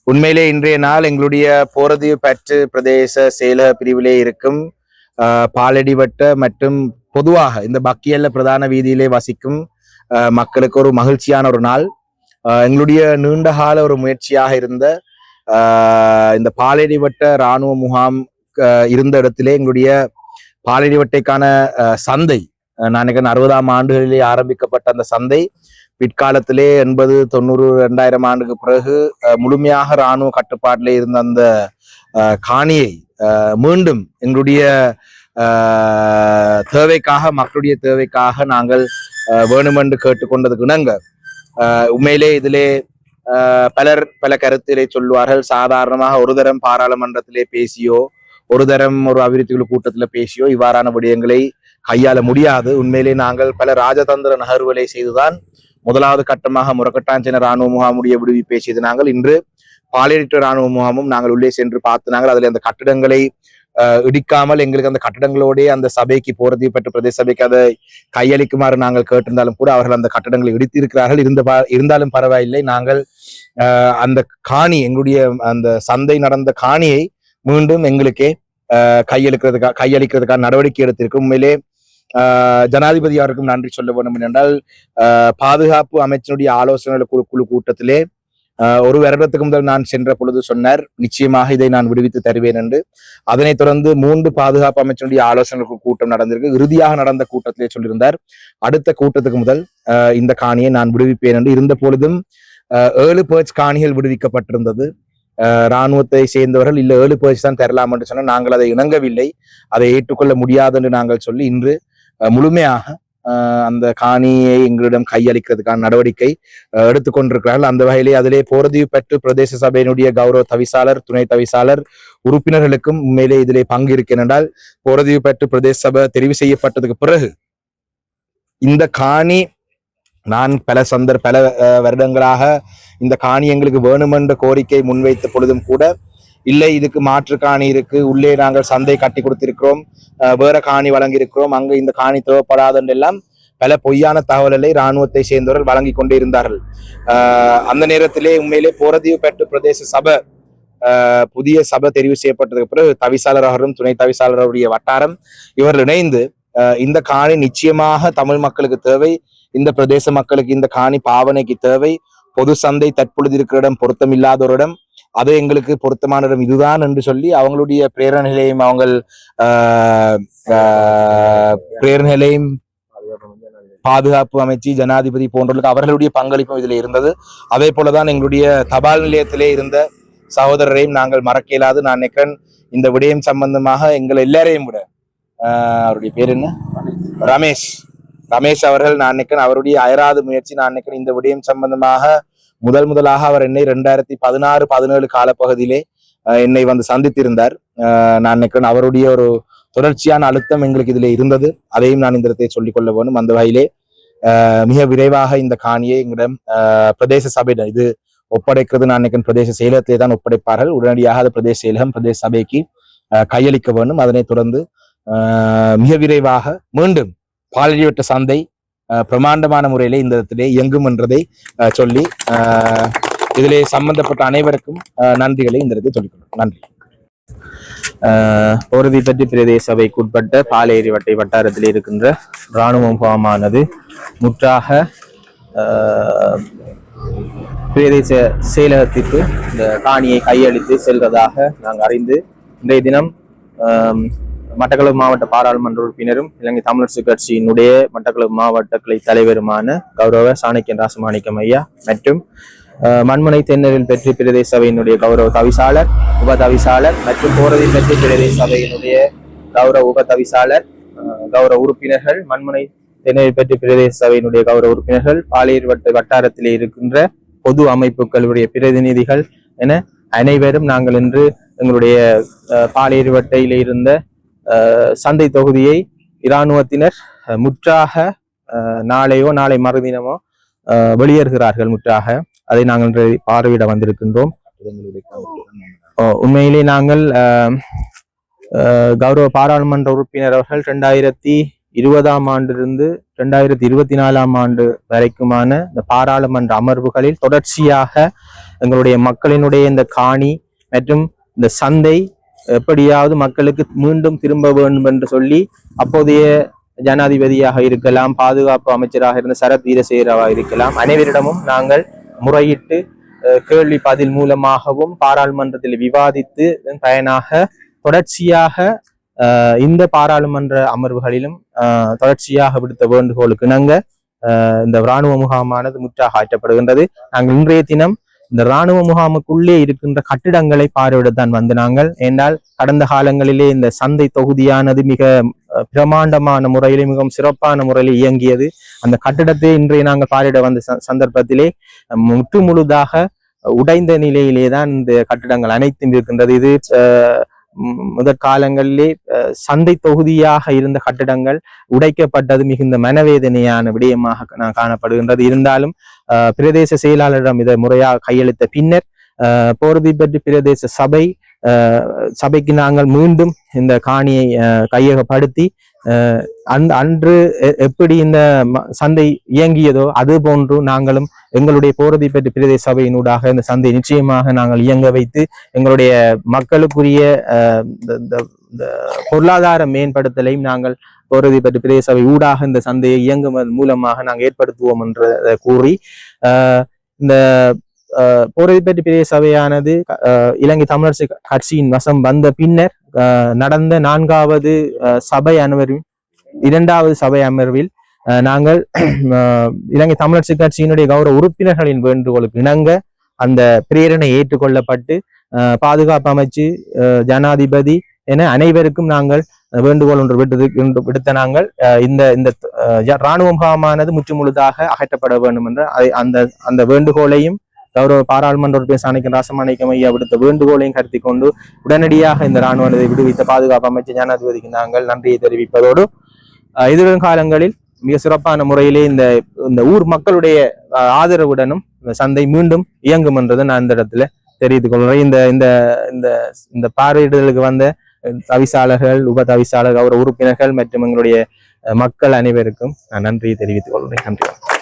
உண்மையிலே இன்றைய நாள் எங்களுடைய போரதீவு பற்று பிரதேச செயலக பிரிவிலே இருக்கும் பாலடிவட்ட மற்றும் பொதுவாக இந்த பக்கியல்ல பிரதான வீதியிலே வசிக்கும் மக்களுக்கு ஒரு மகிழ்ச்சியான ஒரு நாள். எங்களுடைய நீண்டகால ஒரு முயற்சியாக இருந்த இந்த பாலடிவட்ட இராணுவ முகாம் இருந்த இடத்திலே எங்களுடைய பாலடிவட்டைக்கான சந்தை, நான் 60ஆம் ஆண்டுகளிலே ஆரம்பிக்கப்பட்ட அந்த சந்தை பிற்காலத்திலே 80, 90, 2000 ஆண்டுக்கு பிறகு முழுமையாக இராணுவ கட்டுப்பாட்டிலே இருந்த அந்த காணியை மீண்டும் எங்களுடைய தேவைக்காக, மக்களுடைய தேவைக்காக நாங்கள் வேணுமென்று கேட்டுக்கொண்டதுக்கு இணங்க உண்மையிலே இதிலே பலர் பல கருத்திலே சொல்வார்கள். சாதாரணமாக ஒரு தரம் பாராளுமன்றத்திலே பேசியோ ஒரு தரம் ஒரு அபிவிருத்தி குழு கூட்டத்தில பேசியோ இவ்வாறான விடயங்களை கையாள முடியாது. உண்மையிலே நாங்கள் பல ராஜதந்திர நகர்வுகளை செய்துதான் முதலாவது கட்டமாக முரக்கட்டாஞ்சன இராணுவ முகாமுடைய விடுவிப்பை செய்து நாங்கள் இன்று பாலியற்ற இராணுவ முகாமும் நாங்கள் உள்ளே சென்று பார்த்து நாங்கள் அதில் அந்த கட்டிடங்களை இடிக்காமல் எங்களுக்கு அந்த கட்டிடங்களோட அந்த சபைக்கு போறது பெற்ற பிரதேச சபைக்கு அதை கையளிக்குமாறு நாங்கள் கேட்டிருந்தாலும் கூட அவர்கள் அந்த கட்டிடங்களை இடித்திருக்கிறார்கள். இருந்தாலும் பரவாயில்லை, நாங்கள் அந்த காணி, எங்களுடைய அந்த சந்தை நடந்த காணியை மீண்டும் எங்களுக்கே கையளிக்கிறதுக்கான நடவடிக்கை எடுத்திருக்கும். உண்மையிலே ஜனாதிபதி அவருக்கும் நன்றி சொல்ல வேண்டும். என்றால் பாதுகாப்பு அமைச்சினுடைய ஆலோசனை குழு கூட்டத்திலே ஒரு வருடத்துக்கு முதல் நான் சென்ற பொழுது சொன்னார், நிச்சயமாக இதை நான் விடுவித்து தருவேன் என்று. அதனைத் தொடர்ந்து 3 பாதுகாப்பு அமைச்சினுடைய ஆலோசனை கூட்டம் நடந்திருக்கு. இறுதியாக நடந்த கூட்டத்திலே சொல்லியிருந்தார், அடுத்த கூட்டத்துக்கு முதல் இந்த காணியை நான் விடுவிப்பேன் என்று. இருந்த பொழுதும் 7 பேர்ச் காணிகள் விடுவிக்கப்பட்டிருந்தது. இராணுவத்தை சேர்ந்தவர்கள் இல்ல 7 பேர்ச் தான் தரலாம் என்று சொன்னால் நாங்கள் அதை இணங்கவில்லை, அதை ஏற்றுக்கொள்ள முடியாது என்று நாங்கள் சொல்லி இன்று முழுமையாக அந்த காணியை எங்களிடம் கையளிக்கிறதுக்கான நடவடிக்கை எடுத்துக்கொண்டிருக்கிறார்கள். அந்த வகையிலே அதிலே போரதீவு பற்று பிரதேச சபையினுடைய கௌரவ தவிசாளர், துணை தவிசாளர், உறுப்பினர்களுக்கும் உண்மையிலே இதிலே பங்கு இருக்கிறது. என்றால் போரதீவு பற்று பிரதேச சபை தெரிவு செய்யப்பட்டதுக்கு பிறகு இந்த காணி நான் பல வருடங்களாக இந்த காணி எங்களுக்கு வேணுமென்ற கோரிக்கை முன்வைத்த பொழுதும் கூட இல்லை, இதுக்கு மாற்று காணி இருக்கு, உள்ளே நாங்கள் சந்தை கட்டி கொடுத்திருக்கிறோம், வேற காணி வழங்கி இருக்கிறோம், அங்கு இந்த காணி தேவைப்படாது என்றெல்லாம் பல பொய்யான தகவல்களை இராணுவத்தை சேர்ந்தவர்கள் வழங்கி கொண்டே இருந்தார்கள். அந்த நேரத்திலே உண்மையிலே போரதீவு பற்று பிரதேச சபை புதிய சபை தெரிவு செய்யப்பட்டதுக்கு பிறகு தவிசாளர் அவரும் துணை தவிசாளர் அவருடைய வட்டாரம் இவர்கள் இணைந்து இந்த காணி நிச்சயமாக தமிழ் மக்களுக்கு தேவை, இந்த பிரதேச மக்களுக்கு இந்த காணி பாவனைக்கு தேவை, பொது சந்தை தற்பொழுது இருக்கிற இடம் பொருத்தம் இல்லாத ஒரு இடம், அது எங்களுக்கு பொருத்தமான இடம் இதுதான் என்று சொல்லி அவங்களுடைய பிரேரணைகளையும் பாதுகாப்பு அமைச்சு, ஜனாதிபதி போன்றவர்களுக்கு அவர்களுடைய பங்களிப்பும் இதில் இருந்தது. அதே போலதான் எங்களுடைய தபால் நிலையத்திலே இருந்த சகோதரரையும் நாங்கள் மறக்க இயலாது. நான் நினைக்கிறேன் இந்த விடயம் சம்பந்தமாக எங்களை எல்லாரையும் விட அவருடைய பேர் என்ன, ரமேஷ் அவர்கள், நான் நினைக்கிறேன் அவருடைய அயராது முயற்சி, நான் நினைக்கிறேன் இந்த விடயம் சம்பந்தமாக முதலாக அவர் என்னை 2016-17 காலப்பகுதியிலே என்னை வந்து சந்தித்திருந்தார். நான் நினைக்கிறேன் அவருடைய ஒரு தொடர்ச்சியான அழுத்தம் எங்களுக்கு இதிலே இருந்தது. அதையும் நான் இந்த இடத்தை சொல்லிக் கொள்ள வேண்டும். அந்த வகையிலே மிக விரைவாக இந்த காணியை எங்களிடம் பிரதேச சபையிடம் இது ஒப்படைக்கிறது. நான் நினைக்கிறேன் பிரதேச செயலகத்திலே தான் ஒப்படைப்பார்கள். உடனடியாக அது பிரதேச செயலகம் பிரதேச சபைக்கு கையளிக்க வேண்டும். அதனைத் தொடர்ந்து மிக விரைவாக மீண்டும் பாலடிவட்ட சந்தை பிரமாண்டமான முறையிலே இந்த இடத்திலே இயங்கும் என்றதை சொல்லி இதிலே சம்பந்தப்பட்ட அனைவருக்கும் நன்றிகளை இந்த இடத்தை சொல்லிக்கொள்ளும். நன்றி. போரதீவு பற்று பிரதேச சபைக்கு உட்பட்ட பாலேரிவட்டை வட்டாரத்தில் இருக்கின்ற இராணுவ முகாமானது முற்றாக பிரதேச செயலகத்திற்கு இந்த காணியை கையளித்து செல்வதாக நாங்கள் அறிந்து இன்றைய தினம் மட்டக்களப்பு மாவட்ட பாராளுமன்ற உறுப்பினரும் இலங்கை தமிழரசு கட்சியினுடைய மட்டக்களப்பு மாவட்ட கிளை தலைவருமான கௌரவ சாணக்கியன் ராசமாணிக்கம் ஐயா மற்றும் மண்முனை தென்னரில் பெற்று பிரதேச சபையினுடைய கௌரவ தவிசாளர், உப தவிசாளர் மற்றும் போரதீவு பெற்று பிரதேச சபையினுடைய கௌரவ உப தவிசாளர், கௌரவ உறுப்பினர்கள், மண்முனை தென்னரில் பெற்று பிரதேச சபையினுடைய கௌரவ உறுப்பினர்கள், பாலேரிவட்ட வட்டாரத்திலே இருக்கின்ற பொது அமைப்புகளுடைய பிரதிநிதிகள் என அனைவரும் நாங்கள் இன்று எங்களுடைய பாலேரிவட்டையில இருந்த சந்தை தொகுதியை இராணுவத்தினர் முற்றாக நாளை மறுதினமோ வெளியேறுகிறார்கள். முற்றாக அதை நாங்கள் பார்வையிட வந்திருக்கின்றோம். உண்மையிலே நாங்கள் கௌரவ பாராளுமன்ற உறுப்பினர் அவர்கள் 2016 ஆண்டிலிருந்து 2024 வரைக்குமான இந்த பாராளுமன்ற அமர்வுகளில் தொடர்ச்சியாக எங்களுடைய மக்களினுடைய இந்த காணி மற்றும் இந்த சந்தை எப்படியாவது மக்களுக்கு மீண்டும் திரும்ப வேண்டும் என்று சொல்லி அப்போதைய ஜனாதிபதியாக இருக்கலாம், பாதுகாப்பு அமைச்சராக இருந்த சரத் வீரசேகரவாக இருக்கலாம், அனைவரிடமும் நாங்கள் முறையிட்டு கேள்வி பதில் மூலமாகவும் பாராளுமன்றத்தில் விவாதித்து பயனாக தொடர்ச்சியாக இந்த பாராளுமன்ற அமர்வுகளிலும் தொடர்ச்சியாக விடுத்த வேண்டுகோளுக்கு இணங்க இந்த இராணுவ முகாமானது முற்றாக ஆற்றப்படுகின்றது. நாங்கள் இன்றைய தினம் இந்த இராணுவ முகாமுக்குள்ளே இருக்கின்ற கட்டிடங்களை பார்வையிடத்தான் வந்து நாங்கள். ஏனால் கடந்த காலங்களிலே இந்த சந்தை தொகுதியானது மிக பிரமாண்டமான முறையிலே மிகவும் சிறப்பான முறையில் இயங்கியது. அந்த கட்டிடத்தை இன்றைய நாங்கள் பார்வையிட வந்த சந்தர்ப்பத்திலே முற்று முழுதாக உடைந்த நிலையிலே தான் இந்த கட்டிடங்கள் அனைத்தும் இருக்கின்றது. இது முதற்காலங்களிலே சந்தை தொகுதியாக இருந்த கட்டிடங்கள் உடைக்கப்பட்டது மிகுந்த மனவேதனையான விடயமாக காணப்படுகின்றது. இருந்தாலும் பிரதேச செயலாளரிடம் இதை முறையாக கையளித்த பின்னர் போரதிப்பட்டி பிரதேச சபைக்கு நாங்கள் மீண்டும் இந்த காணியை கையகப்படுத்தி அன்று எப்படி இந்த சந்தை இயங்கியதோ அது போன்று நாங்களும் எங்களுடைய போரதிப்பட்டி பிரதேச சபையினூடாக இந்த சந்தை நிச்சயமாக நாங்கள் இயங்க வைத்து எங்களுடைய மக்களுக்குரிய பொருளாதார மேம்படுத்தலையும் நாங்கள் போரதிப்பட்டி பிரதேச சபை ஊடாக இந்த சந்தையை இயங்குவதன் மூலமாக நாங்கள் ஏற்படுத்துவோம் என்று கூறி இந்த போரதிப்பட்டி பிரதேச சபையானது இலங்கை தமிழரசு கட்சியின் வசம் வந்த பின்னர் நடந்த 4வது சபை அமர்வில் 2வது சபை அமர்வில் நாங்கள் இலங்கை தமிழரசு கட்சியினுடைய கௌரவ உறுப்பினர்களின் வேண்டுகோளுக்கு இணங்க அந்த பிரேரணை ஏற்றுக்கொள்ளப்பட்டு பாதுகாப்பு அமைச்சு ஜனாதிபதி என அனைவருக்கும் நாங்கள் வேண்டுகோள் ஒன்று விடுத்த நாங்கள் இந்த இராணுவ முகாமானது முற்றுமுழுதாக அகற்றப்பட வேண்டும் என்ற அந்த வேண்டுகோளையும் கௌரவ பாராளுமன்ற உறுப்பினர் சாணிக்கன் ராசமாணிக்கம் ஐயா விடுத்த வேண்டுகோளையும் கருத்தி கொண்டு உடனடியாக இந்த இராணுவத்தை விடுவித்த பாதுகாப்பு அமைச்சர் ஜனாதிபதிக்கு நாங்கள் நன்றியை தெரிவிப்பதோடு எதிர்வரும் காலங்களில் மிக சிறப்பான முறையிலே இந்த ஊர் மக்களுடைய ஆதரவுடனும் இந்த சந்தை மீண்டும் இயங்கும் என்றதை நான் இந்த இடத்துல தெரிவித்துக் கொள்கிறேன். இந்த பார்வையிடுதலுக்கு வந்த தவிசாளர்கள், உப தவிசாளர், கௌரவ உறுப்பினர்கள் மற்றும் எங்களுடைய மக்கள் அனைவருக்கும் நான் நன்றியை தெரிவித்துக் கொள்கிறேன். நன்றி.